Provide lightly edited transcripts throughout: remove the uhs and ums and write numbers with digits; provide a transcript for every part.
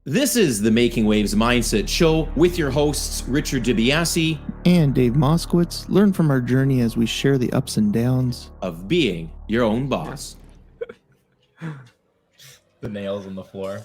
This is the Making Waves Mindset Show with your hosts, Richard Biase and Dave Moskowitz. Learn from our journey as we share the ups and downs of being your own boss. The nails on the floor.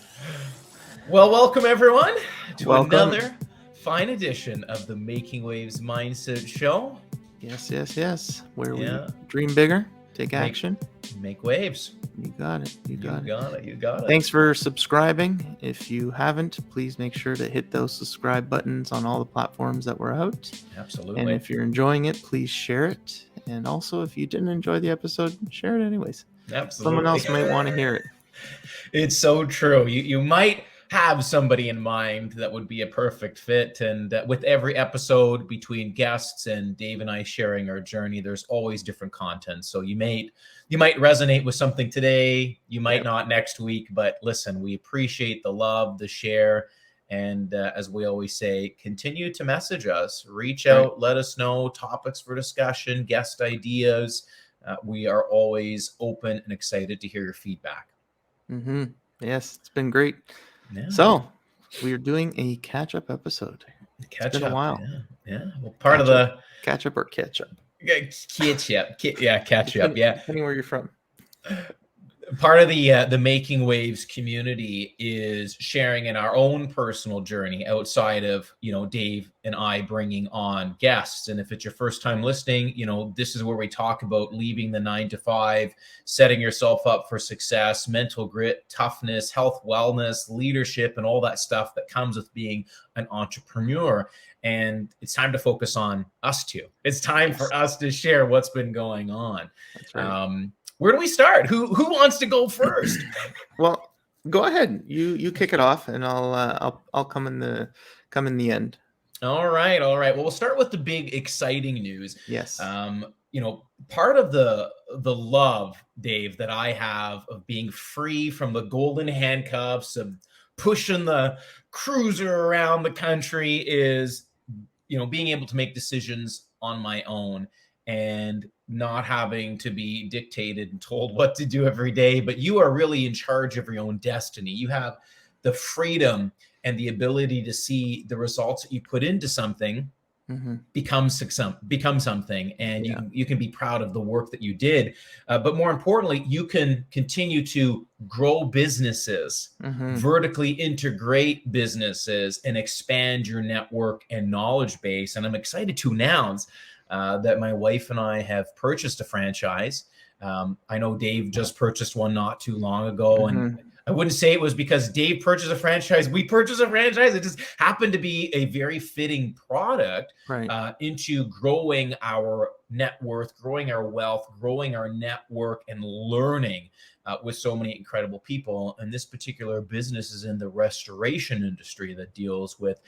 Well, welcome everyone to another fine edition of the Making Waves Mindset Show. Yes. Where we dream bigger, take action, make waves. You got it. You got it. Thanks for subscribing. If you haven't, please make sure to hit those subscribe buttons on all the platforms that we're out. Absolutely. And if you're enjoying it, please share it. And also, if you didn't enjoy the episode, share it anyways. Absolutely. Someone else might want to hear it. It's so true. You might have somebody in mind that would be a perfect fit. And with every episode between guests and Dave and I sharing our journey, there's always different content. So you might resonate with something today, you might not next week, but listen, we appreciate the love, the share. And as we always say, continue to message us, reach out, let us know topics for discussion, guest ideas. We are always open and excited to hear your feedback. Mm-hmm. Yes, it's been great. Yeah. So we are doing a catch-up episode. It's been a while. Yeah. Well, part of the catch-up or catch-up. Catch-up. Yeah. Depending where you're from. Part of the Making Waves community is sharing in our own personal journey outside of, Dave and I bringing on guests. And if it's your first time listening, this is where we talk about leaving the 9-to-5, setting yourself up for success, mental grit, toughness, health, wellness, leadership, and all that stuff that comes with being an entrepreneur. And it's time to focus on us two. It's time for us to share what's been going on. That's right. Where do we start? Who wants to go first? Well, go ahead. You kick it off, and I'll come in the end. All right. Well, we'll start with the big exciting news. Yes. Part of the love, Dave, that I have of being free from the golden handcuffs of pushing the cruiser around the country is, being able to make decisions on my own and not having to be dictated and told what to do every day, but you are really in charge of your own destiny. You have the freedom and the ability to see the results that you put into something become something, and you can be proud of the work that you did. But more importantly, you can continue to grow businesses, vertically integrate businesses, and expand your network and knowledge base. And I'm excited to announce that my wife and I have purchased a franchise. I know Dave just purchased one not too long ago, and I wouldn't say it was because Dave purchased a franchise. We purchased a franchise. It just happened to be a very fitting product into growing our net worth, growing our wealth, growing our network, and learning with so many incredible people. And this particular business is in the restoration industry that deals with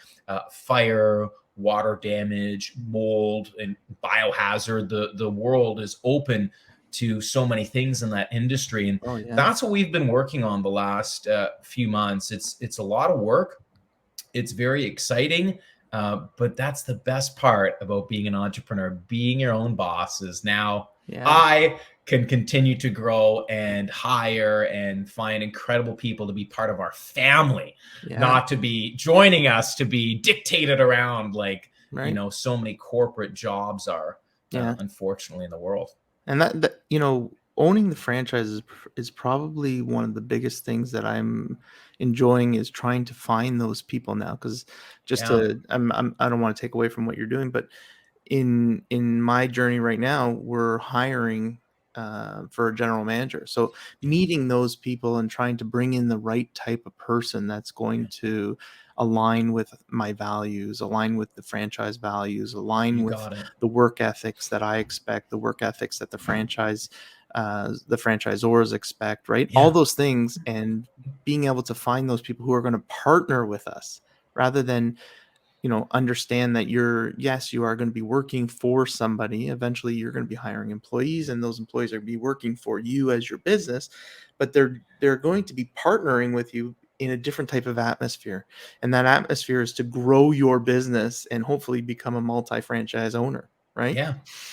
fire, water damage, mold, and biohazard. The world is open to so many things in that industry. And that's what we've been working on the last few months. It's a lot of work. It's very exciting. But that's the best part about being an entrepreneur. Being your own boss is now I can continue to grow and hire and find incredible people to be part of our family, not to be joining us to be dictated around like, so many corporate jobs are, unfortunately, in the world. And that owning the franchise is probably one of the biggest things that I'm enjoying, is trying to find those people now. Because I don't want to take away from what you're doing, but in my journey right now, we're hiring for a general manager. So meeting those people and trying to bring in the right type of person that's going to align with my values, align with the franchise values, align with the work ethics that I expect, the work ethics that the franchisors expect, right? All those things, and being able to find those people who are going to partner with us rather than, understand that you are going to be working for somebody. Eventually you're going to be hiring employees, and those employees are going to be working for you as your business, but they're going to be partnering with you in a different type of atmosphere. And that atmosphere is to grow your business and hopefully become a multi-franchise owner, right?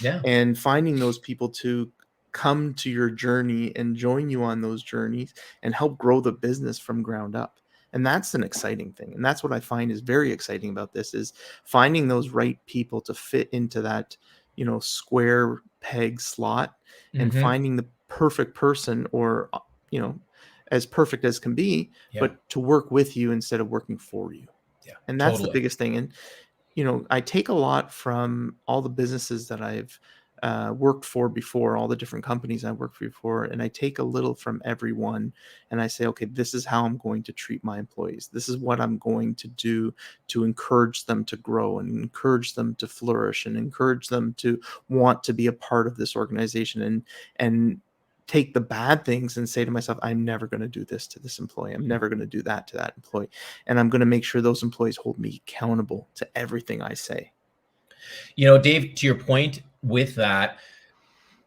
Yeah. And finding those people to come to your journey and join you on those journeys and help grow the business from ground up. And that's an exciting thing. And that's what I find is very exciting about this, is finding those right people to fit into that, square peg slot, and Mm-hmm. finding the perfect person, or, as perfect as can be, Yeah. but to work with you instead of working for you. Yeah. And that's Totally. the biggest thing. And, I take a lot from all the businesses that I've worked for before, all the different companies I worked for before, and I take a little from everyone, and I say, okay, this is how I'm going to treat my employees. This is what I'm going to do to encourage them to grow, and encourage them to flourish, and encourage them to want to be a part of this organization, and take the bad things and say to myself, I'm never going to do this to this employee. I'm never going to do that to that employee. And I'm going to make sure those employees hold me accountable to everything I say. Dave, to your point with that,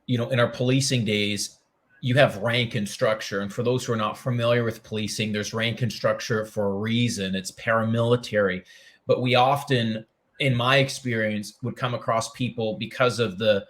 in our policing days, you have rank and structure. And for those who are not familiar with policing, there's rank and structure for a reason. It's paramilitary. But we often, in my experience, would come across people because of the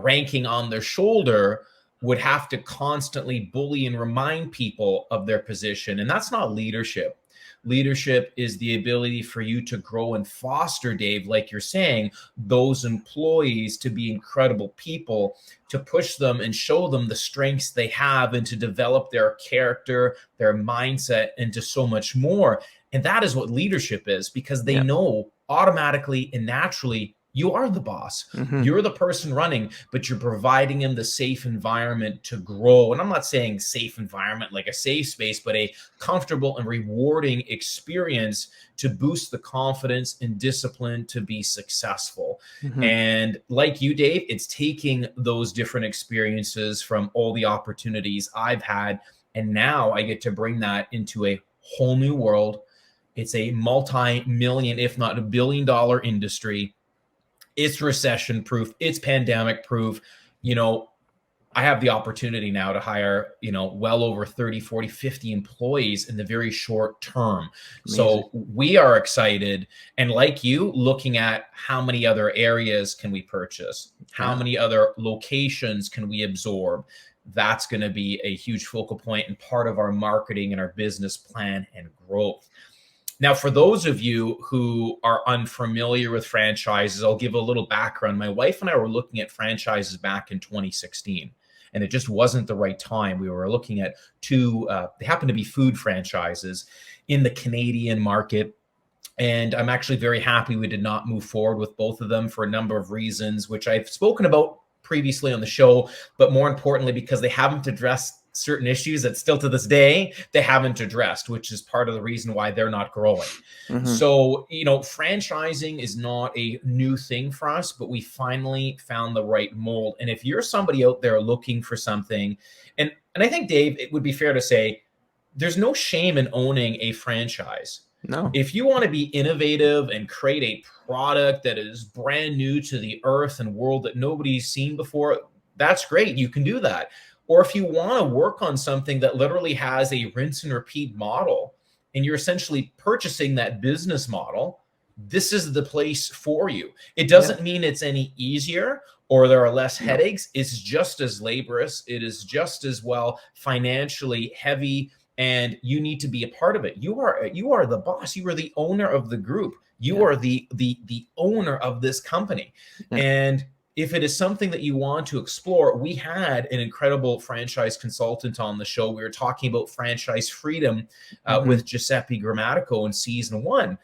ranking on their shoulder, would have to constantly bully and remind people of their position. And that's not leadership. Leadership is the ability for you to grow and foster, Dave, like you're saying, those employees to be incredible people, to push them and show them the strengths they have, and to develop their character, their mindset, into so much more. And that is what leadership is, because they know automatically and naturally you are the boss. Mhm. You're the person running, but you're providing them the safe environment to grow. And I'm not saying safe environment like a safe space, but a comfortable and rewarding experience to boost the confidence and discipline to be successful. Mhm. And like you, Dave, it's taking those different experiences from all the opportunities I've had, and now I get to bring that into a whole new world. It's a multi-million, if not $1 billion industry. It's recession proof. It's pandemic proof. I have the opportunity now to hire, well over 30, 40, 50 employees in the very short term. Amazing. So we are excited. And like you, looking at how many other areas can we purchase? How many other locations can we absorb? That's going to be a huge focal point and part of our marketing and our business plan and growth. Now, for those of you who are unfamiliar with franchises, I'll give a little background. My wife and I were looking at franchises back in 2016, and it just wasn't the right time. We were looking at two, they happened to be food franchises in the Canadian market. And I'm actually very happy we did not move forward with both of them for a number of reasons, which I've spoken about previously on the show, but more importantly, because they haven't addressed certain issues that still to this day they haven't addressed, which is part of the reason why they're not growing. Mhm. So, franchising is not a new thing for us, but we finally found the right mold. And if you're somebody out there looking for something, and I think, Dave, it would be fair to say there's no shame in owning a franchise. No. If you want to be innovative and create a product that is brand new to the earth and world that nobody's seen before, that's great. You can do that. Or if you want to work on something that literally has a rinse and repeat model, and you're essentially purchasing that business model, this is the place for you. It doesn't mean it's any easier or there are less headaches. It's just as laborious. It is just as well financially heavy, and you need to be a part of it. You are the boss. You are the owner of the group. You are the owner of this company. Yeah. And if it is something that you want to explore, we had an incredible franchise consultant on the show. We were talking about franchise freedom with Giuseppe Grammatico in season 1.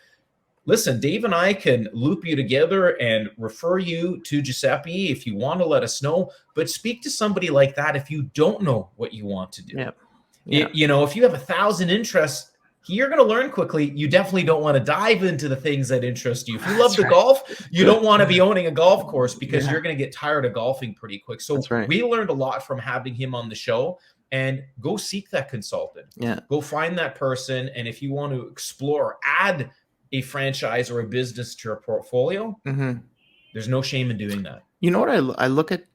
Listen, Dave and I can loop you together and refer you to Giuseppe if you want to let us know, but speak to somebody like that if you don't know what you want to do. If you have 1,000 interests, you're going to learn quickly. You definitely don't want to dive into the things that interest you. If you love the golf, you don't want to be owning a golf course because you're going to get tired of golfing pretty quick. So we learned a lot from having him on the show. And go seek that consultant. Go find that person. And if you want to explore, add a franchise or a business to your portfolio, there's no shame in doing that. You know what? I look at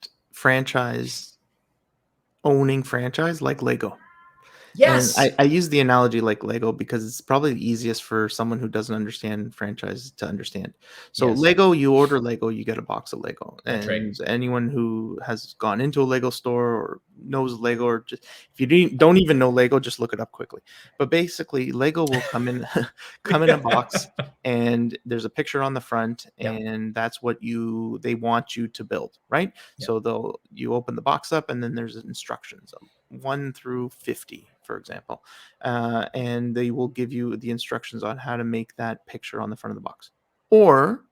owning franchise like Lego. And Yes. I use the analogy like Lego because it's probably the easiest for someone who doesn't understand franchise to understand. So Yes. Lego, you order Lego, you get a box of Lego. That's right. And anyone who has gone into a Lego store or knows Lego, or just if you don't even know Lego, just look it up quickly. But basically, Lego will come in a box, and there's a picture on the front, Yeah. and that's what they want you to build, right? Yeah. So you open the box up, and then there's instructions. 1 through 50, for example, and they will give you the instructions on how to make that picture on the front of the box. Or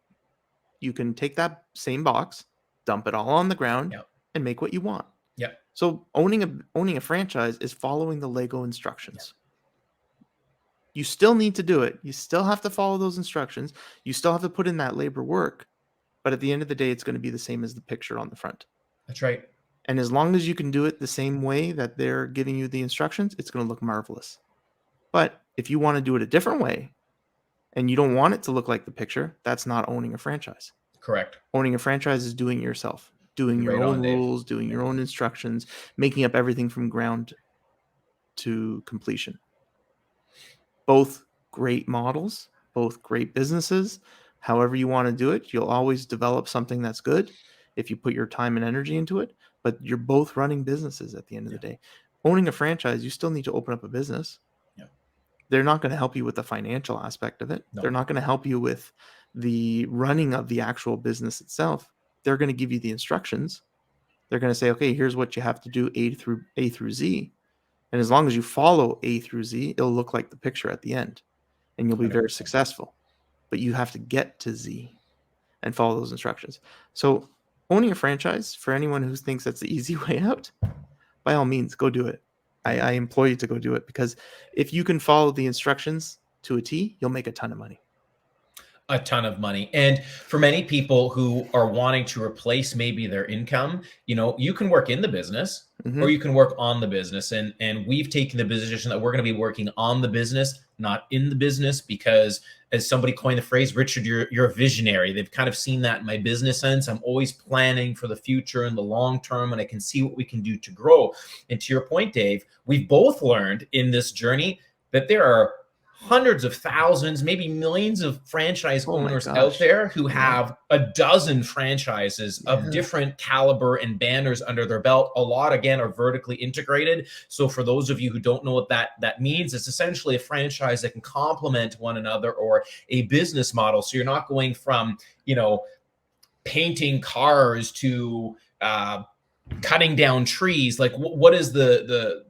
you can take that same box, dump it all on the ground, Yeah. and make what you want. Yeah. So owning a franchise is following the Lego instructions. You still need to do it. You still have to follow those instructions. You still have to put in that labor work. But at the end of the day, it's going to be the same as the picture on the front. That's right. And as long as you can do it the same way that they're giving you the instructions, it's going to look marvelous. But if you want to do it a different way and you don't want it to look like the picture, that's not owning a franchise. Correct. Owning a franchise is doing it yourself, doing your own rules, doing your own instructions, making up everything from ground to completion. Both great models, both great businesses. However you want to do it, you'll always develop something that's good if you put your time and energy into it. But you're both running businesses at the end of the day. Owning a franchise, you still need to open up a business. They're not going to help you with the financial aspect of it. No. They're not going to help you with the running of the actual business itself. They're going to give you the instructions. They're going to say, okay, here's what you have to do A through Z. And as long as you follow A through Z, it'll look like the picture at the end and you'll be 100%. Very successful. But you have to get to Z and follow those instructions. So owning a franchise, for anyone who thinks that's the easy way out, by all means, go do it. I implore you to go do it, because if you can follow the instructions to a T, you'll make a ton of money. A ton of money. And for many people who are wanting to replace maybe their income, you can work in the business or you can work on the business. And we've taken the position that we're going to be working on the business, not in the business, because as somebody coined the phrase, Richard, you're a visionary. They've kind of seen that in my business sense. I'm always planning for the future and the long term, and I can see what we can do to grow. And to your point, Dave, we've both learned in this journey that there are hundreds of thousands, maybe millions of franchise owners out there who have a dozen franchises of different caliber and banners under their belt. A lot, again, are vertically integrated. So for those of you who don't know what that means, it's essentially a franchise that can complement one another, or a business model. So you're not going from, painting cars to cutting down trees. Like what is the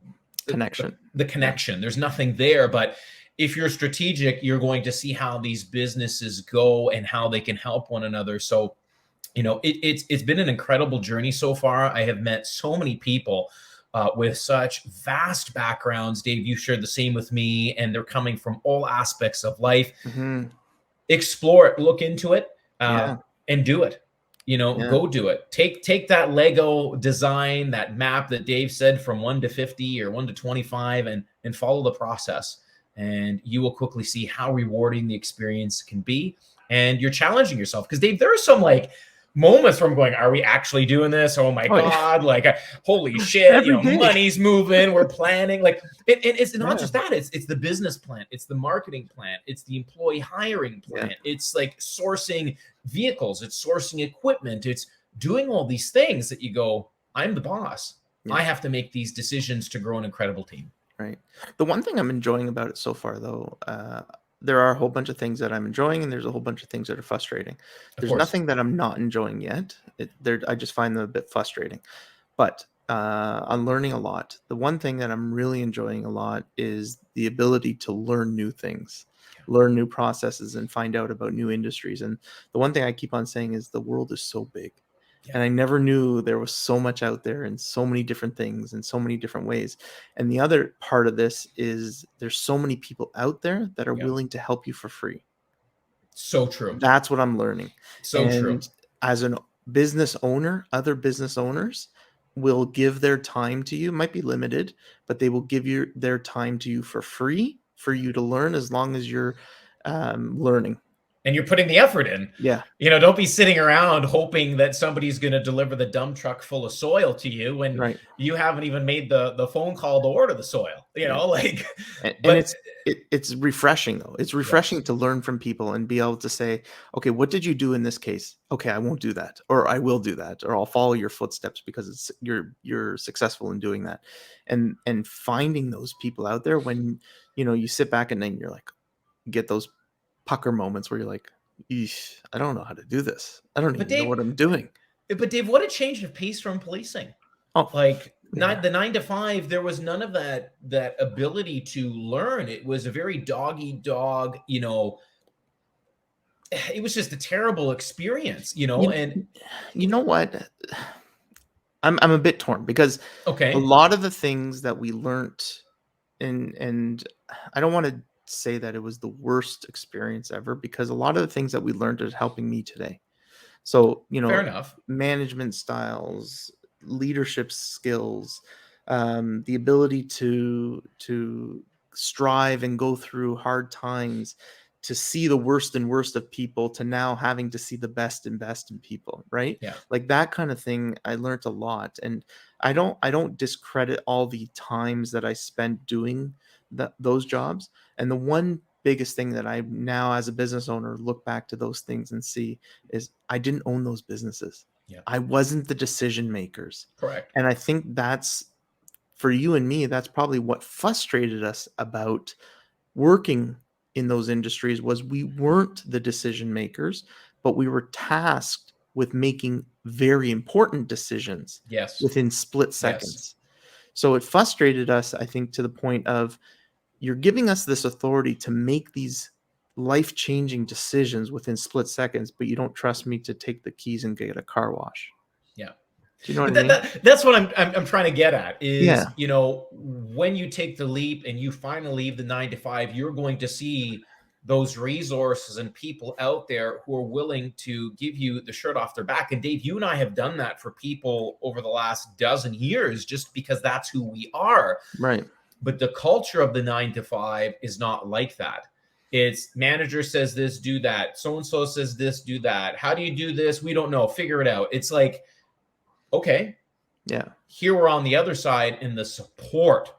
connection? The connection. There's nothing there, but if you're strategic, you're going to see how these businesses go and how they can help one another. So, it's been an incredible journey so far. I have met so many people with such vast backgrounds. Dave, you shared the same with me, and they're coming from all aspects of life. Explore it, look into it, and do it. Go do it. Take that Lego design, that map that Dave said, from 1 to 50 or 1 to 25, and follow the process. And you will quickly see how rewarding the experience can be. And you're challenging yourself, because Dave, there are some moments where I'm going, are we actually doing this? Oh my God, holy shit, money's moving, we're planning. It's not just that, it's the business plan, it's the marketing plan, it's the employee hiring plan. It's sourcing vehicles, it's sourcing equipment, it's doing all these things that you go, I'm the boss. I have to make these decisions to grow an incredible team. Right. The one thing I'm enjoying about it so far, though, there are a whole bunch of things that I'm enjoying, and there's a whole bunch of things that are frustrating. There's nothing that I'm not enjoying yet. I just find them a bit frustrating. But I'm learning a lot. The one thing that I'm really enjoying a lot is the ability to learn new things, learn new processes, and find out about new industries. And the one thing I keep on saying is the world is so big. And I never knew there was so much out there, and so many different things in so many different ways. And the other part of this is there's so many people out there that are willing to help you for free. So true. That's what I'm learning. So true. As a business owner, other business owners will give their time to you. It might be limited, but they will give their time to you for free for you to learn, as long as you're learning. and you're putting the effort in. Yeah. Don't be sitting around hoping that somebody's going to deliver the dump truck full of soil to you when Right. you haven't even made the phone call to order the soil, like, and it's refreshing though. It's refreshing to learn from people and be able to say, okay, what did you do in this case? Okay, I won't do that, or I will do that, or I'll follow your footsteps because you're successful in doing that. And finding those people out there when, you sit back and then you're like, get those pucker moments where you're like, eesh, I don't know how to do this. I don't even know what I'm doing. But Dave, what a change of pace from policing. Oh, like the 9 to 5, there was none of that ability to learn. It was a very dog eat dog, it was just a terrible experience, and you know what? I'm a bit torn because okay, a lot of the things that we learned, and I don't want to say that it was the worst experience ever, because a lot of the things that we learned is helping me today. So, fair enough. management styles, leadership skills, the ability to strive and go through hard times, to see the worst and worst of people, to now having to see the best and best in people, right? Yeah. Like that kind of thing, I learned a lot. And I don't discredit all the times that I spent doing those jobs. And the one biggest thing that I now as a business owner look back to those things and see is I didn't own those businesses. Yeah. I wasn't the decision makers. Correct. And I think that's, for you and me, that's probably what frustrated us about working in those industries, was we weren't the decision makers, but we were tasked with making very important decisions within split seconds. So it frustrated us, I think, to the point of, you're giving us this authority to make these life-changing decisions within split seconds, but you don't trust me to take the keys and get a car wash. Yeah. Do you know what I mean? That's what I'm trying to get at is, Yeah. When you take the leap and you finally leave the 9 to 5, you're going to see those resources and people out there who are willing to give you the shirt off their back. And Dave, you and I have done that for people over the last dozen years, just because that's who we are. Right. But the culture of the 9 to 5 is not like that. It's manager says this, do that. So-and-so says this, do that. How do you do this? We don't know. Figure it out. It's like, okay. Yeah. Here we're on the other side, and the support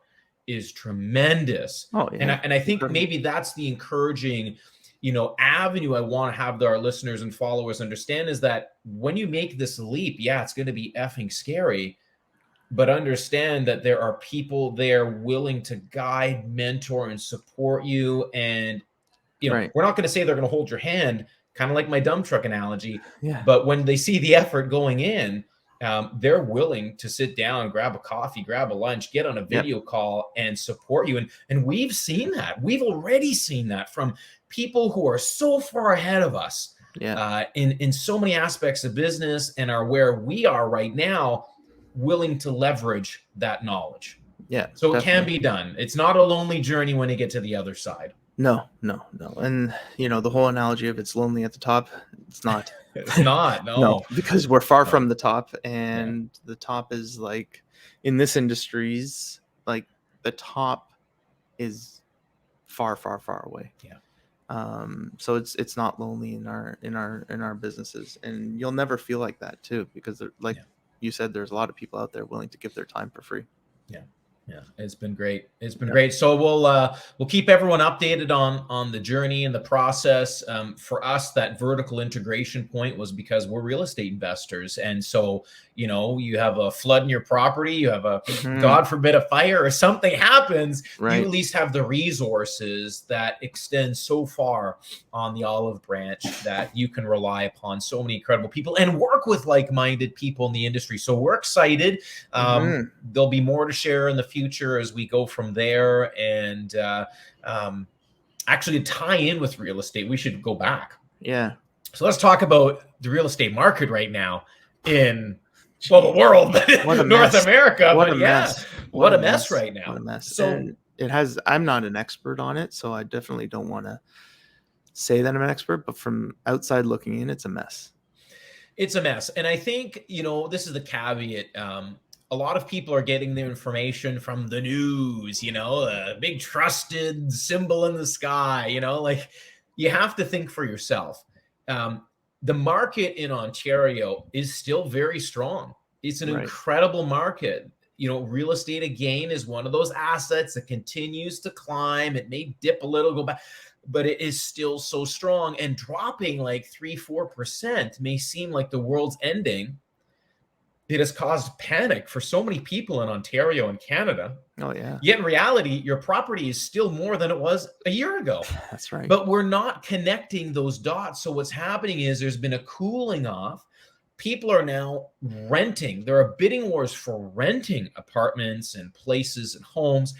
is tremendous. Oh, yeah. And I think maybe that's the encouraging, avenue I want to have our listeners and followers understand, is that when you make this leap, yeah, it's going to be effing scary, but understand that there are people there willing to guide, mentor, and support you. And, we're not going to say they're going to hold your hand, kind of like my dump truck analogy. Yeah. But when they see the effort going in, they're willing to sit down, grab a coffee, grab a lunch, get on a video call and support you. And we've seen that. We've already seen that from people who are so far ahead of us in so many aspects of business, and are where we are right now, willing to leverage that knowledge. Yeah. So it can be done. It's not a lonely journey when you get to the other side. No. And, the whole analogy of it's lonely at the top, it's not. It's not, no. Because we're far from the top, and the top is like, in this industry's, like, the top is far, far, far away. Yeah. So it's not lonely in our businesses, and you'll never feel like that too, because you said, there's a lot of people out there willing to give their time for free. Yeah, it's been great. It's been great. So we'll keep everyone updated on the journey and the process. For us, that vertical integration point was because we're real estate investors, and so you have a flood in your property, you have a God forbid a fire or something happens, you at least have the resources that extend so far on the olive branch that you can rely upon so many incredible people and work with like-minded people in the industry. So we're excited. There'll be more to share in the future as we go from there. And actually, to tie in with real estate, we should go back. Yeah. So let's talk about the real estate market right now in the world, North America. What a mess. What a mess right now. What a mess. So and I'm not an expert on it, so I definitely don't want to say that I'm an expert, but from outside looking in, it's a mess. It's a mess. And I think, this is the caveat. A lot of people are getting their information from the news, a big trusted symbol in the sky, you have to think for yourself. The market in Ontario is still very strong. It's an incredible market. Real estate, again, is one of those assets that continues to climb. It may dip a little, go back, but it is still so strong. And dropping like 3-4% may seem like the world's ending. It has caused panic for so many people in Ontario and Canada. Oh, yeah. Yet in reality, your property is still more than it was a year ago. That's right. But we're not connecting those dots. So what's happening is there's been a cooling off. People are now renting. There are bidding wars for renting apartments and places and homes,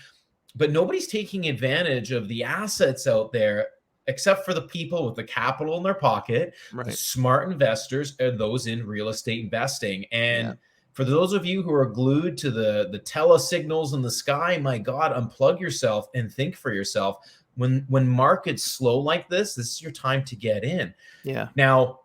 but nobody's taking advantage of the assets out there except for the people with the capital in their pocket, the smart investors, and those in real estate investing. And for those of you who are glued to the telesignals in the sky, my God, unplug yourself and think for yourself. When markets slow like this is your time to get in. Yeah. Now,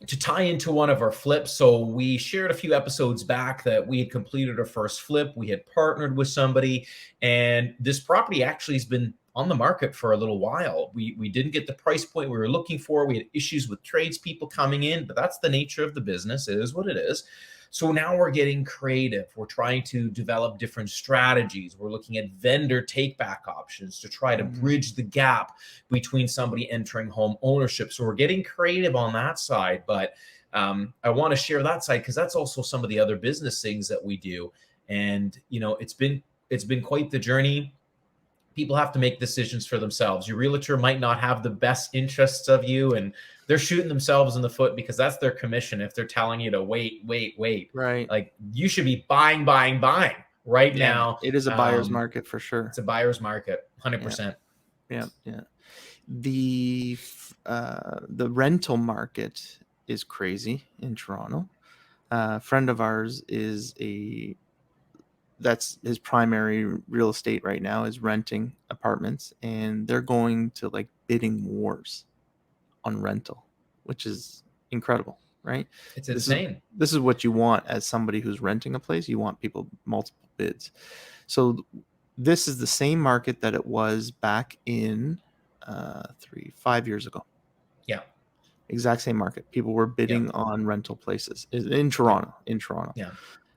to tie into one of our flips, so we shared a few episodes back that we had completed our first flip. We had partnered with somebody, and this property actually has been on the market for a little while. We didn't get the price point we were looking for. We had issues with tradespeople coming in, but that's the nature of the business. It is what it is. So now we're getting creative. We're trying to develop different strategies. We're looking at vendor take-back options to try to bridge the gap between somebody entering home ownership. So we're getting creative on that side. But I want to share that side because that's also some of the other business things that we do. And it's been quite the journey. People have to make decisions for themselves. Your realtor might not have the best interests of you, and they're shooting themselves in the foot because that's their commission. If they're telling you to wait, right? Like you should be buying right now. It is a buyer's market for sure. It's a buyer's market, 100%. Yeah. The rental market is crazy in Toronto. A friend of ours that's his primary real estate right now is renting apartments, and they're going to like bidding wars on rental, which is incredible, right? It's insane. This is what you want as somebody who's renting a place. You want multiple bids. So this is the same market that it was back in 5 years ago. Yeah. Exact same market. People were bidding on rental places in Toronto. Yeah.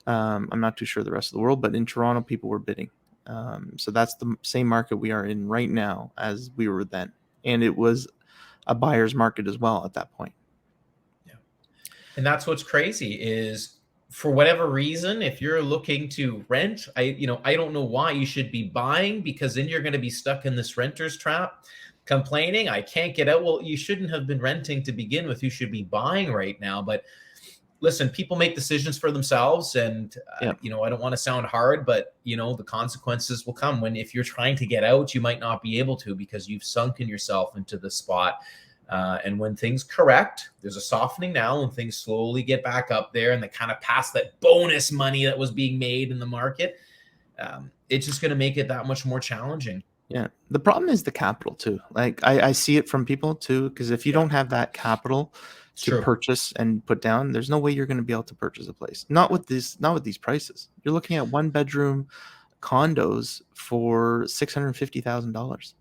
I'm not too sure the rest of the world, but in Toronto, people were bidding. So that's the same market we are in right now as we were then. And it was a buyer's market as well at that point. Yeah. And that's what's crazy is for whatever reason, if you're looking to rent, I don't know why you should be buying, because then you're going to be stuck in this renter's trap complaining, I can't get out. Well, you shouldn't have been renting to begin with. You should be buying right now. But listen, people make decisions for themselves, and I don't want to sound hard, but the consequences will come if you're trying to get out, you might not be able to because you've sunken yourself into the spot. And when things correct, there's a softening now, and things slowly get back up there, and they kind of pass that bonus money that was being made in the market. It's just going to make it that much more challenging. Yeah. The problem is the capital too. Like I see it from people too, because if you don't have that capital to purchase and put down, there's no way you're going to be able to purchase a place. Not with these prices. You're looking at 1-bedroom condos for $650,000.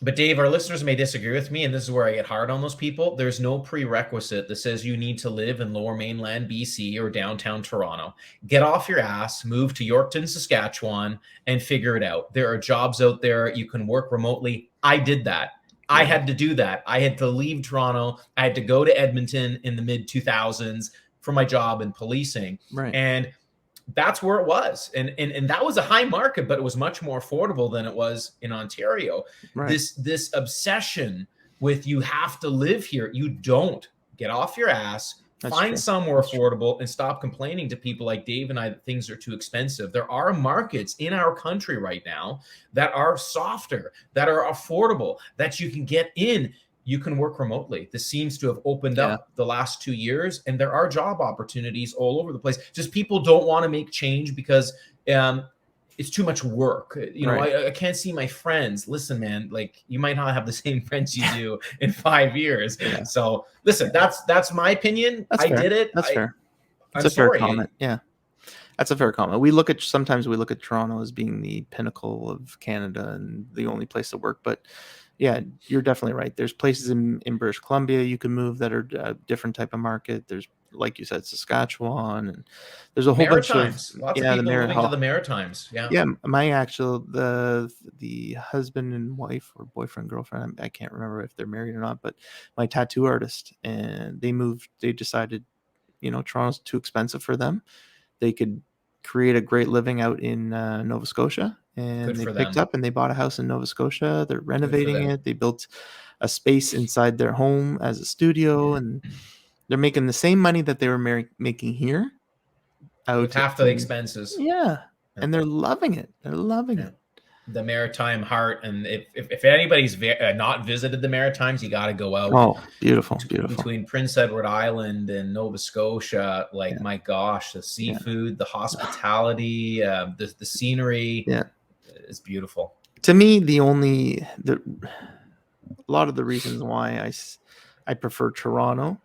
But Dave, our listeners may disagree with me, and this is where I get hard on those people. There's no prerequisite that says you need to live in Lower Mainland BC or downtown Toronto. Get off your ass, move to Yorkton, Saskatchewan, and figure it out. There are jobs out there. You can work remotely. I did that. I had to do that. I had to leave Toronto. I had to go to Edmonton in the mid-2000s for my job in policing. Right. And that's where it was. And that was a high market, but it was much more affordable than it was in Ontario. Right. This obsession with you have to live here. You don't. Get off your ass, find somewhere affordable, and stop complaining to people like Dave and I that things are too expensive. There are markets in our country right now that are softer, that are affordable, that you can get in. You can work remotely. This seems to have opened up the last 2 years, and there are job opportunities all over the place. Just people don't want to make change because it's too much work. I can't see my friends. Listen, man, like you might not have the same friends you do in 5 years. Yeah. So listen, that's my opinion. I did it. That's fair. That's a fair comment. Yeah. That's a fair comment. Sometimes we look at Toronto as being the pinnacle of Canada and the only place to work, but Yeah, you're definitely right. There's places in British Columbia you can move that are a different type of market. There's, like you said, Saskatchewan, and there's a whole bunch of Maritimes. Lots of yeah, the people moving to Marit. the Maritimes. Yeah. Yeah, my actual the husband and wife or boyfriend girlfriend, I can't remember if they're married or not, but my tattoo artist, and they moved. They decided, Toronto's too expensive for them. They could create a great living out in Nova Scotia, Good and they for picked them. up and they bought a house in Nova Scotia. They're Good for renovating them. it. They built a space inside their home as a studio, and they're making the same money that they were making here With out half the expenses. yeah, Yeah. and they're loving it. They're loving Yeah. it. The Maritime Heart, and if anybody's not visited the Maritimes, you got to go out. Oh, beautiful, beautiful. Between Prince Edward Island and Nova Scotia, like Yeah. my gosh, the seafood, the hospitality, the scenery, Yeah, is beautiful. to me, a lot of the reasons why I prefer Toronto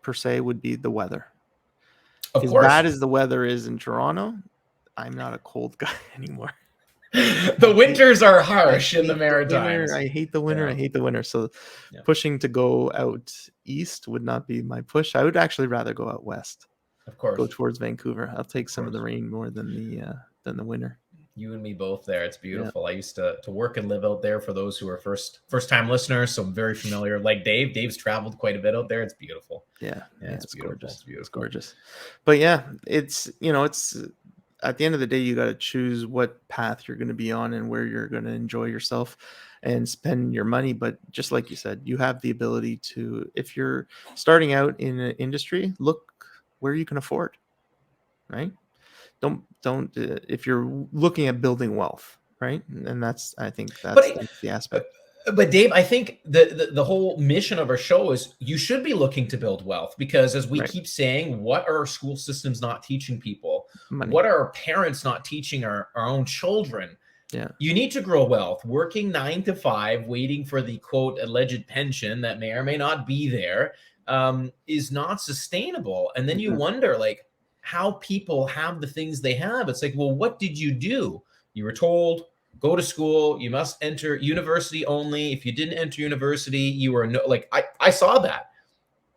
per se would be the weather. Of As course, bad as the weather is in Toronto, I'm not a cold guy anymore. the winters are harsh in the Maritimes. I hate the winter. Yeah. I hate the winter. So Yeah. pushing to go out east would not be my push. I would actually rather go out west. Of course. Go towards Vancouver. I'll take some of the rain more than the winter. You and me both there. It's beautiful. Yeah. I used to work and live out there. For those who are first time listeners, so I'm very familiar. Like Dave. Dave's traveled quite a bit out there. It's beautiful. Yeah, it's beautiful. Gorgeous. It's beautiful. It's gorgeous. But yeah, it's at the end of the day, you got to choose what path you're going to be on and where you're going to enjoy yourself and spend your money. But just like you said, you have the ability to, if you're starting out in an industry, look where you can afford, right? Don't if you're looking at building wealth, right? And I think that's the aspect. But Dave, I think the whole mission of our show is you should be looking to build wealth, because as we keep saying, what are our school systems not teaching people? Money. What are our parents not teaching our own children? Yeah. You need to grow wealth. Working 9 to 5, waiting for the quote alleged pension that may or may not be there, is not sustainable. And then you wonder, like, how people have the things they have. It's like, well, what did you do? You were told, go to school, you must enter university only. If you didn't enter university, you were I saw that.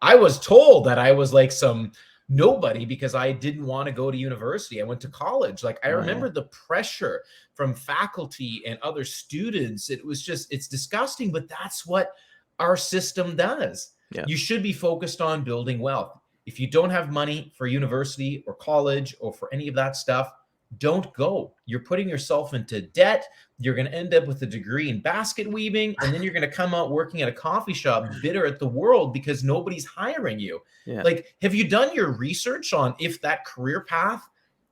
I was told that I was like some nobody because I didn't want to go to university. I went to college. Like, I remember the pressure from faculty and other students. It was just, it's disgusting, but that's what our system does. Yeah. You should be focused on building wealth. If you don't have money for university or college or for any of that stuff, don't go. You're putting yourself into debt. You're going to end up with a degree in basket weaving, and then you're going to come out working at a coffee shop bitter at the world because nobody's hiring you. Yeah. Like, have you done your research on if that career path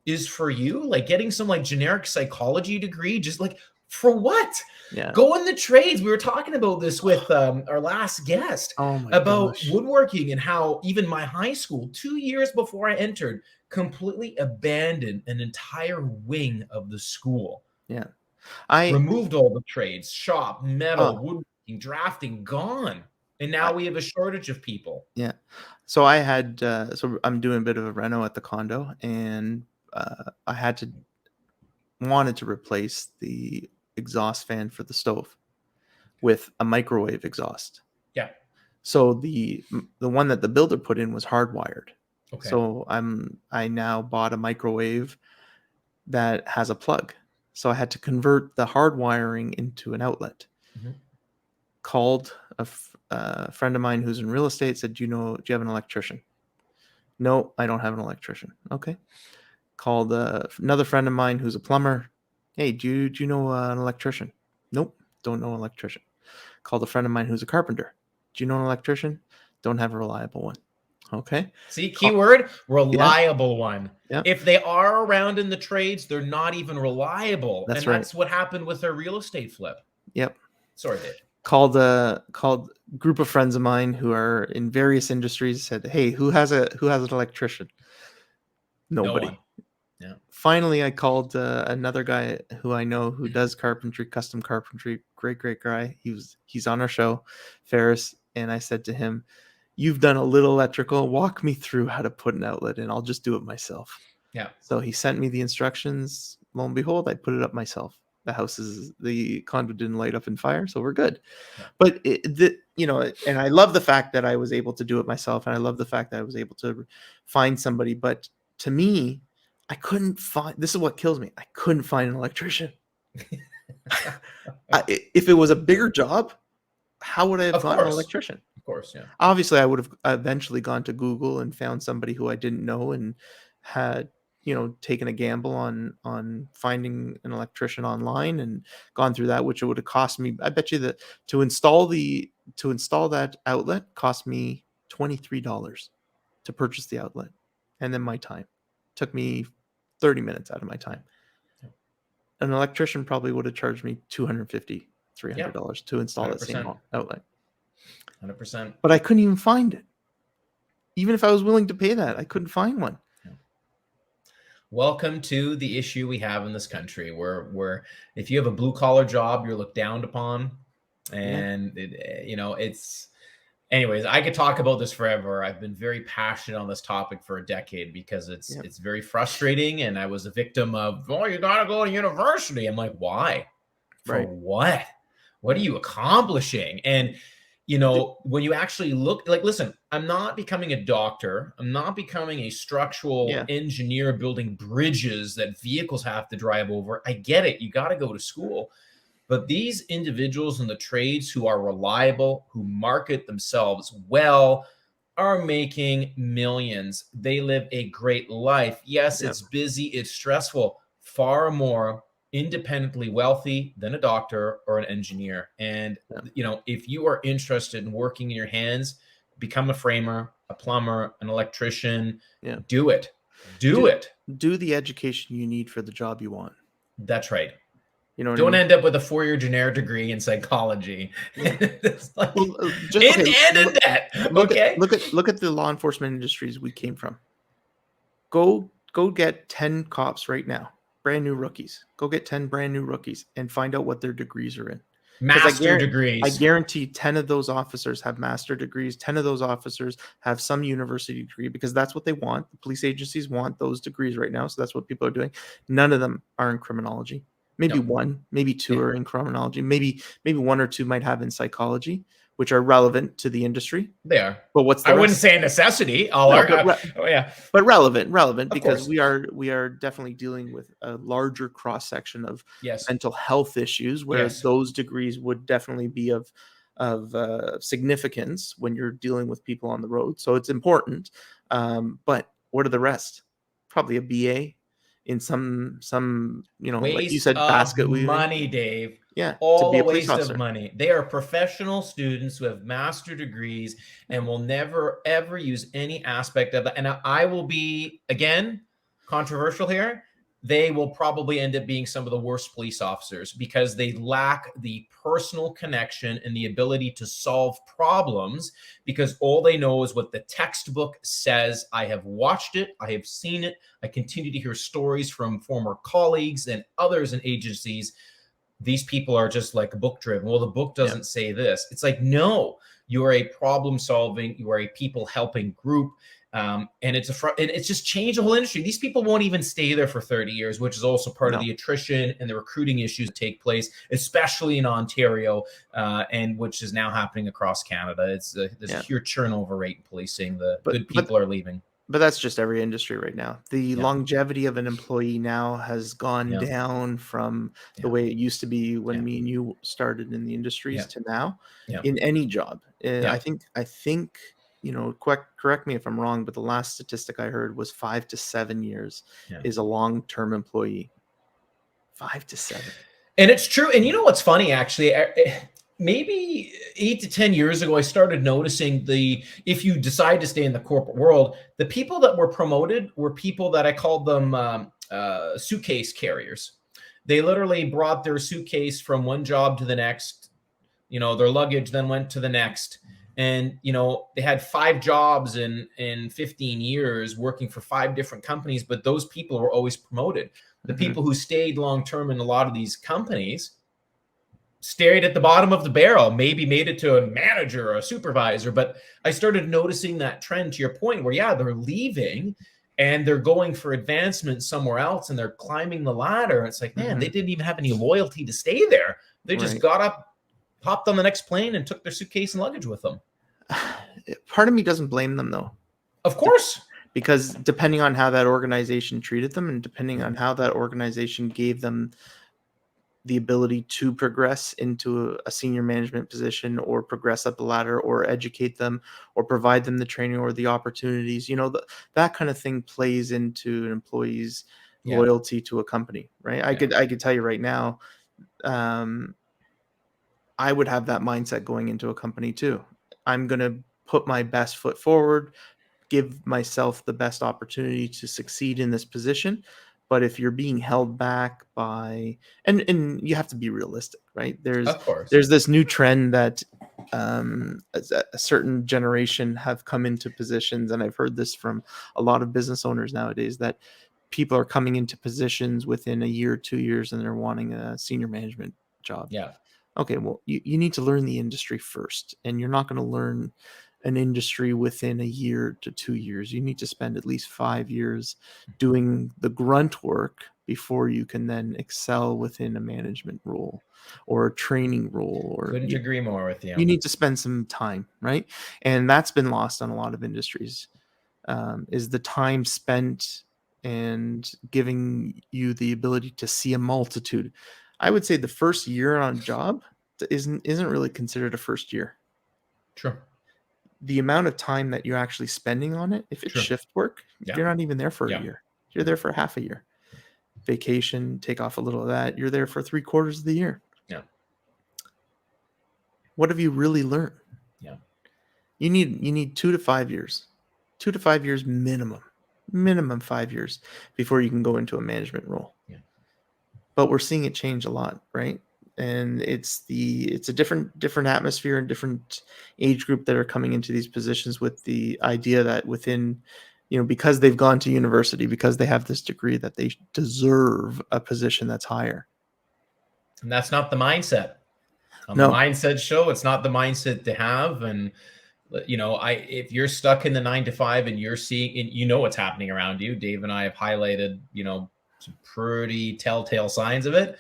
is for you? Like, getting some like generic psychology degree, just like, for what? Yeah. Go in the trades. We were talking about this with our last guest about woodworking and how even my high school, 2 years before I entered, completely abandoned an entire wing of the school. Yeah. I removed all the trades, shop, metal, woodworking, drafting, gone. And now we have a shortage of people. Yeah. So I had, so I'm doing a bit of a reno at the condo, and I wanted to replace the exhaust fan for the stove with a microwave exhaust. Yeah. So the one that the builder put in was hardwired. Okay. So I now bought a microwave that has a plug. So I had to convert the hard wiring into an outlet. Mm-hmm. Called a friend of mine who's in real estate, said, do you have an electrician? No, I don't have an electrician. Okay. Called another friend of mine who's a plumber. Hey, do you know an electrician? Nope, don't know an electrician. Called a friend of mine who's a carpenter. Do you know an electrician? Don't have a reliable one. Okay. See, keyword, reliable one. Yeah. If they are around in the trades, they're not even reliable. That's right. That's what happened with their real estate flip. Yep. Sorry, Dave. Called a group of friends of mine who are in various industries. Said, hey, who has an electrician? Nobody. No one. Yeah. Finally, I called another guy who I know who does carpentry, custom carpentry. Great guy. He's on our show, Ferris. And I said to him, you've done a little electrical. Walk me through how to put an outlet in. I'll just do it myself. Yeah. So he sent me the instructions. Lo and behold, I put it up myself. the condo didn't light up in fire, so we're good. Yeah. But and I love the fact that I was able to do it myself, and I love the fact that I was able to find somebody. But to me, I couldn't find. This is what kills me. I couldn't find an electrician. If it was a bigger job, how would I have gotten an electrician? Of course, yeah. Obviously, I would have eventually gone to Google and found somebody who I didn't know and had taken a gamble on finding an electrician online and gone through that, which it would have cost me. I bet you that to install that outlet cost me $23 to purchase the outlet, and then my time took me 30 minutes out of my time. An electrician probably would have charged me $250, $300 to install 100%. that same outlet. 100%. But I couldn't even find it. Even if I was willing to pay that, I couldn't find one. Welcome to the issue we have in this country, where if you have a blue collar job, you're looked down upon, and it's. Anyways, I could talk about this forever. I've been very passionate on this topic for a decade because it's very frustrating, and I was a victim of, you gotta go to university. I'm like, why? For what? What are you accomplishing? And when you actually look, listen, I'm not becoming a doctor. I'm not becoming a structural engineer building bridges that vehicles have to drive over. I get it. You got to go to school. But these individuals in the trades who are reliable, who market themselves well, are making millions. They live a great life. Yes, it's busy. It's stressful. Far more independently wealthy than a doctor or an engineer. And, if you are interested in working in your hands, become a framer, a plumber, an electrician, do it. Do it. Do the education you need for the job you want. That's right. Don't end up with a 4-year generic degree in psychology. It's like, in debt. Look at the law enforcement industries we came from. Go get 10 cops right now, brand new rookies. Go get 10 brand new rookies and find out what their degrees are in. Master degrees. I guarantee 10 of those officers have master degrees. 10 of those officers have some university degree because that's what they want. The police agencies want those degrees right now, so that's what people are doing. None of them are in criminology. Maybe one, maybe two are in criminology. Maybe one or two might have in psychology, which are relevant to the industry. They are. But what's the I rest? wouldn't say a necessity. But relevant because we are definitely dealing with a larger cross section of mental health issues, whereas those degrees would definitely be of significance when you're dealing with people on the road. So it's important. But what are the rest? Probably a BA. In some like you said, basket weaving. Money, Dave. Yeah, all a waste of money. They are professional students who have master degrees and will never ever use any aspect of that. And I will be, again, controversial here. They will probably end up being some of the worst police officers because they lack the personal connection and the ability to solve problems because all they know is what the textbook says. I have watched it. I have seen it. I continue to hear stories from former colleagues and others in agencies. These people are just like book driven. Well, the book doesn't say this. It's like, no, you are a problem solving, you are a people helping group. And it's just changed the whole industry. These people won't even stay there for 30 years, which is also part of the attrition and the recruiting issues that take place, especially in Ontario, and which is now happening across Canada. There's a huge turnover rate in policing. Good people are leaving. But that's just every industry right now. The longevity of an employee now has gone down from the way it used to be when me and you started in the industries to now in any job. I think correct me if I'm wrong, but the last statistic I heard was 5 to 7 years is a long-term employee. 5 to 7. And it's true. And you know what's funny, actually? Maybe 8 to 10 years ago, I started noticing if you decide to stay in the corporate world, the people that were promoted were people that I called them suitcase carriers. They literally brought their suitcase from one job to the next, their luggage then went to the next. And, they had 5 jobs in 15 years working for 5 different companies, but those people were always promoted. The people who stayed long-term in a lot of these companies stayed at the bottom of the barrel, maybe made it to a manager or a supervisor. But I started noticing that trend, to your point, where, they're leaving and they're going for advancement somewhere else and they're climbing the ladder. It's like, man, they didn't even have any loyalty to stay there. They just got up, hopped on the next plane, and took their suitcase and luggage with them. Part of me doesn't blame them, though. Of course. Because depending on how that organization treated them and depending on how that organization gave them the ability to progress into a senior management position or progress up the ladder or educate them or provide them the training or the opportunities, that kind of thing plays into an employee's loyalty to a company, right? I could tell you right now, I would have that mindset going into a company too. I'm going to put my best foot forward, give myself the best opportunity to succeed in this position. But if you're being held back by, and you have to be realistic, right? There's this new trend that a certain generation have come into positions, and I've heard this from a lot of business owners nowadays, that people are coming into positions within a year, 2 years, and they're wanting a senior management job. Yeah. Okay, well, you need to learn the industry first, and you're not going to learn an industry within a year to 2 years. You need to spend at least 5 years doing the grunt work before you can then excel within a management role or a training role. Or couldn't agree more with you. You need to spend some time, right? And that's been lost on a lot of industries, is the time spent and giving you the ability to see a multitude. I would say the first year on a job isn't really considered a first year. True. The amount of time that you're actually spending on it, if it's shift work, you're not even there for a year. You're there for half a year. Vacation, take off a little of that. You're there for 3/4 of the year. Yeah. What have you really learned? Yeah. You need 2 to 5 years. 2 to 5 years minimum 5 years before you can go into a management role. Yeah. But we're seeing it change a lot, right? And it's a different atmosphere and different age group that are coming into these positions with the idea that within, because they've gone to university, because they have this degree, that they deserve a position that's higher. And that's not the mindset. On the mindset show, it's not the mindset to have. And if you're stuck in the 9 to 5 and you're seeing, and what's happening around you, Dave and I have highlighted, some pretty telltale signs of it.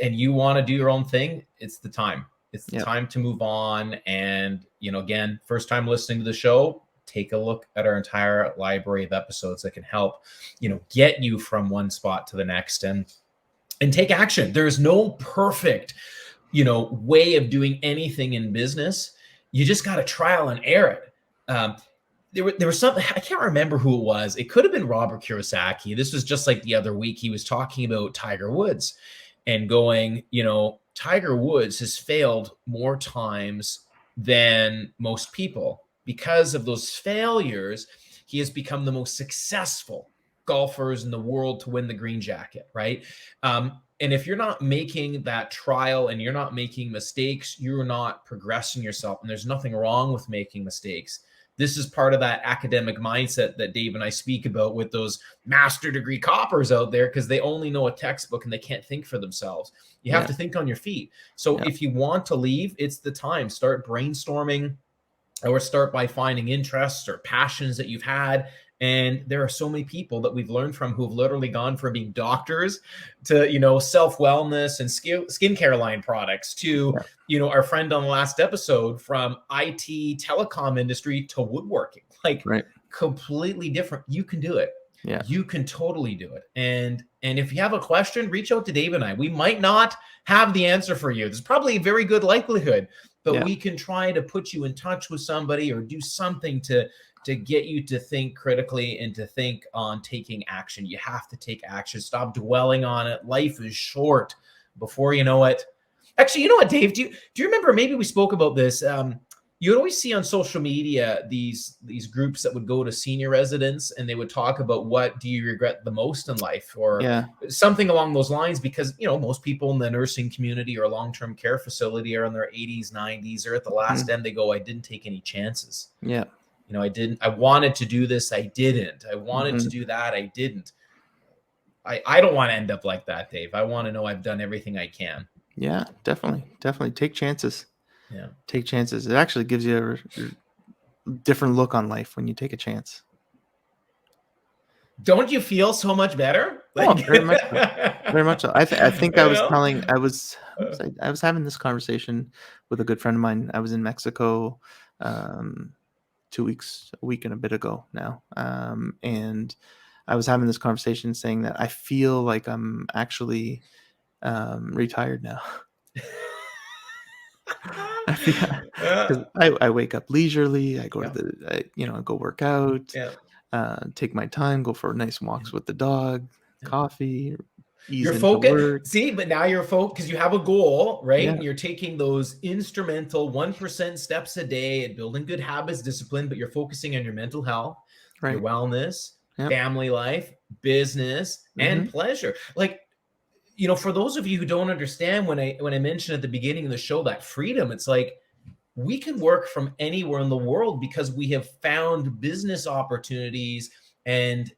And you want to do your own thing, it's the time. It's the time to move on. And, again, first time listening to the show, take a look at our entire library of episodes that can help, get you from one spot to the next and take action. There's no perfect, way of doing anything in business. You just got to trial and error it. There was something, I can't remember who it was. It could have been Robert Kiyosaki. This was just like the other week. He was talking about Tiger Woods. And going, Tiger Woods has failed more times than most people. Because of those failures, he has become the most successful golfers in the world to win the green jacket, right? And if you're not making that trial and you're not making mistakes, you're not progressing yourself. And there's nothing wrong with making mistakes. This is part of that academic mindset that Dave and I speak about with those master degree coppers out there, because they only know a textbook and they can't think for themselves. You have to think on your feet. So if you want to leave, it's the time. Start brainstorming, or start by finding interests or passions that you've had. And there are so many people that we've learned from who've literally gone from being doctors to, self-wellness and skincare line products to, our friend on the last episode, from IT telecom industry to woodworking, completely different. You can do it. Yeah. You can totally do it. And if you have a question, reach out to Dave and I. We might not have the answer for you. There's probably a very good likelihood, but we can try to put you in touch with somebody or do something to get you to think critically and to think on taking action. You have to take action. Stop dwelling on it. Life is short. Before you know it. Actually, you know what, Dave? Do you remember, maybe we spoke about this, you'd always see on social media these groups that would go to senior residents and they would talk about what do you regret the most in life, or something along those lines, because, most people in the nursing community or long-term care facility are in their 80s, 90s, or at the last end, they go, I didn't take any chances. Yeah. I wanted to do this. I didn't. I wanted to do that. I didn't. I don't want to end up like that, Dave. I want to know I've done everything I can. Yeah, definitely. Definitely take chances. Yeah. Take chances. It actually gives you a different look on life when you take a chance. Don't you feel so much better? Oh, very much so. Very much so. I think I was telling, I was having this conversation with a good friend of mine. I was in Mexico 2 weeks, a week and a bit ago now. And I was having this conversation saying that I feel like I'm actually retired now. Because I wake up leisurely. I go to I go work out, take my time, go for nice walks with the dog, coffee, you're focused. See, but now you're focused because you have a goal, right? And you're taking those instrumental 1% steps a day at building good habits, discipline, but you're focusing on your mental health, your wellness, family life, business, and pleasure. Like, for those of you who don't understand, when I mentioned at the beginning of the show that freedom, it's like we can work from anywhere in the world because we have found business opportunities and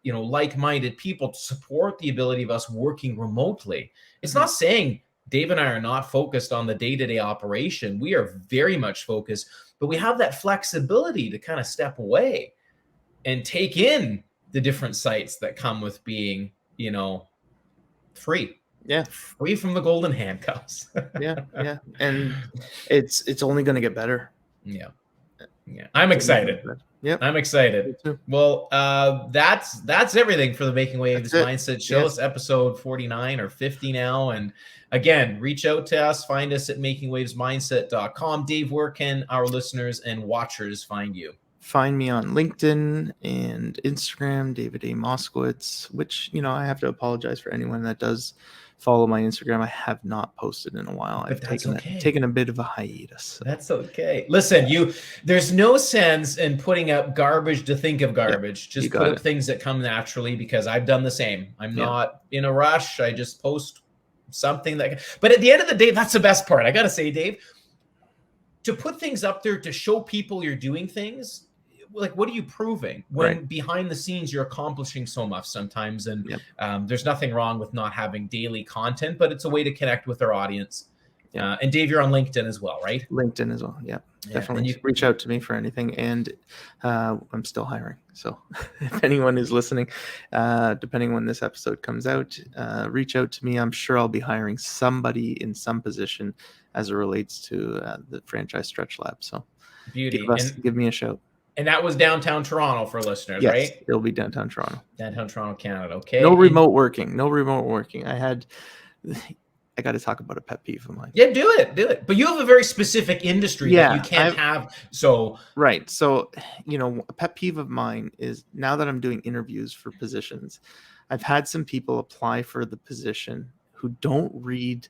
like-minded people to support the ability of us working remotely. It's not saying Dave and I are not focused on the day-to-day operation. We are very much focused, but we have that flexibility to kind of step away and take in the different sights that come with being, free. Free from the golden handcuffs. And it's only going to get better. I'm excited. I'm excited. Well, that's everything for the Making Waves Mindset Show. It's episode 49 or 50 now. And again, reach out to us. Find us at makingwavesmindset.com. Dave, where can our listeners and watchers find you? Find me on LinkedIn and Instagram, David A. Moskowitz, which, I have to apologize for anyone that does follow my Instagram. I have not posted in a while. I've taken a bit of a hiatus. So. That's okay. Listen, there's no sense in putting up garbage to think of garbage. Just put up things that come naturally, because I've done the same. I'm not in a rush. I just post something but at the end of the day, that's the best part. I got to say, Dave, to put things up there to show people you're doing things, like, what are you proving when behind the scenes you're accomplishing so much sometimes? And there's nothing wrong with not having daily content, but it's a way to connect with our audience. And Dave, you're on LinkedIn as well, right? LinkedIn as well. Definitely. You reach out to me for anything. And I'm still hiring. So if anyone is listening, depending when this episode comes out, reach out to me. I'm sure I'll be hiring somebody in some position as it relates to the franchise stretch lab. So give me a shout. And that was downtown Toronto for listeners, yes, right? It'll be downtown Toronto. Downtown Toronto, Canada. Okay. No remote working. I got to talk about a pet peeve of mine. Yeah, do it. But you have a very specific industry that you can't have. So right. So, a pet peeve of mine is, now that I'm doing interviews for positions, I've had some people apply for the position who don't read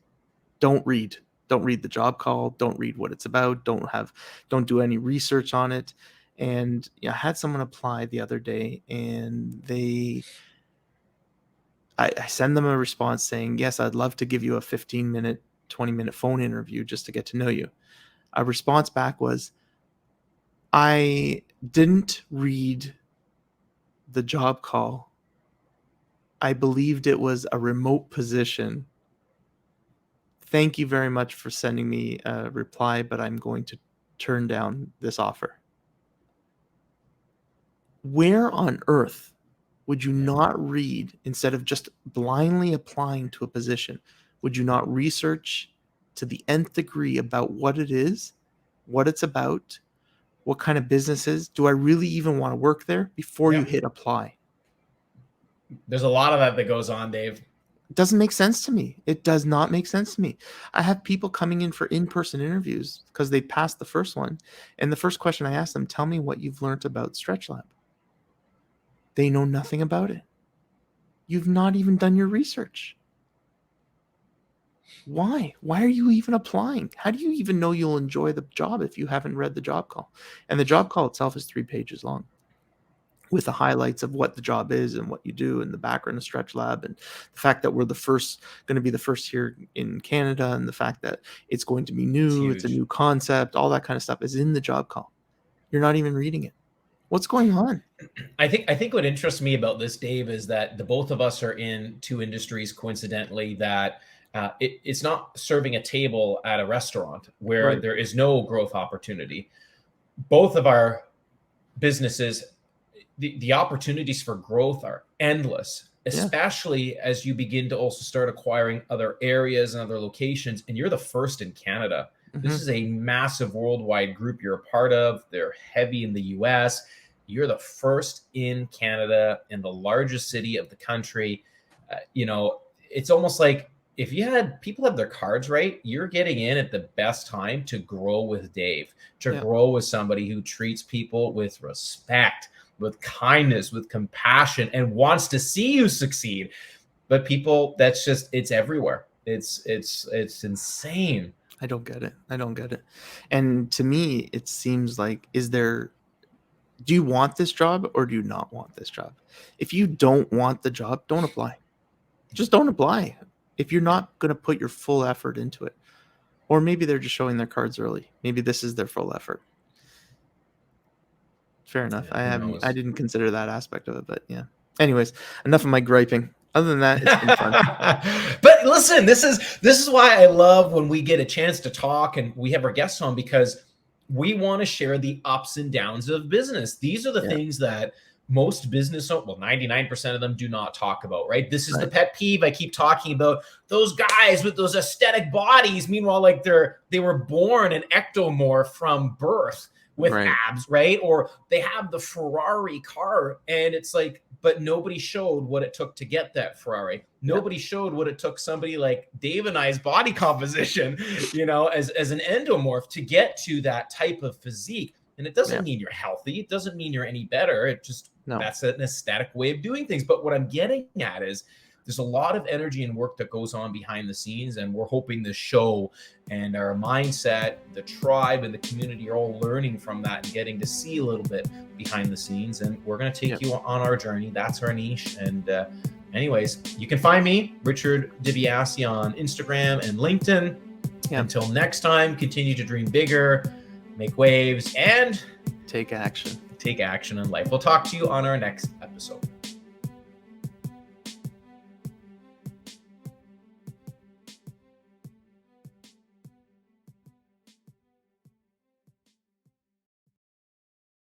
the job call, don't read what it's about, don't do any research on it. And I had someone apply the other day, and I send them a response saying, yes, I'd love to give you a 15-minute, 20-minute phone interview just to get to know you. A response back was, I didn't read the job call. I believed it was a remote position. Thank you very much for sending me a reply, but I'm going to turn down this offer. Where on earth would you not read, instead of just blindly applying to a position, would you not research to the nth degree about what it is, what it's about, what kind of business is? Do I really even want to work there before you hit apply? There's a lot of that goes on, Dave. It doesn't make sense to me. It does not make sense to me. I have people coming in for in-person interviews because they passed the first one. And the first question I ask them, tell me what you've learned about Stretch Lab. They know nothing about it. You've not even done your research. Why? Why are you even applying? How do you even know you'll enjoy the job if you haven't read the job call? And the job call itself is 3 pages long, with the highlights of what the job is and what you do and the background of Stretch Lab, and the fact that we're going to be the first here in Canada, and the fact that it's going to be new, it's a new concept, all that kind of stuff is in the job call. You're not even reading it. What's going on? I think what interests me about this, Dave, is that the both of us are in two industries, coincidentally, that it's not serving a table at a restaurant where there is no growth opportunity. Both of our businesses the opportunities for growth are endless, especially as you begin to also start acquiring other areas and other locations. And you're the first in Canada. This is a massive worldwide group you're a part of. They're heavy in the US. You're the first in Canada in the largest city of the country. It's almost like if people have their cards right, you're getting in at the best time to grow with Dave, to grow with somebody who treats people with respect, with kindness, with compassion, and wants to see you succeed. But people, it's everywhere. It's insane. I don't get it. And to me, it seems like, do you want this job or do you not want this job? If you don't want the job, don't apply. Just don't apply. If you're not going to put your full effort into it. Or maybe they're just showing their cards early. Maybe this is their full effort. Fair enough. I didn't consider that aspect of it, but yeah. Anyways, enough of my griping. Other than that, it's been fun. But listen, this is why I love when we get a chance to talk and we have our guests on, because we want to share the ups and downs of business. These are the things that most business, 99% of them do not talk about, right? This is the pet peeve I keep talking about. Those guys with those aesthetic bodies, meanwhile, like they were born an ectomorph from birth with abs, right? Or they have the Ferrari car, and it's like, but nobody showed what it took to get that Ferrari. Nobody showed what it took somebody like Dave and I's body composition, as an endomorph to get to that type of physique. And it doesn't mean you're healthy. It doesn't mean you're any better. It just, that's an aesthetic way of doing things. But what I'm getting at is there's a lot of energy and work that goes on behind the scenes. And we're hoping the show and our mindset, the tribe and the community are all learning from that and getting to see a little bit behind the scenes. And we're going to take you on our journey. That's our niche. And anyways, you can find me, Richard Biase, on Instagram and LinkedIn. Until next time, continue to dream bigger, make waves, and take action. Take action in life. We'll talk to you on our next episode.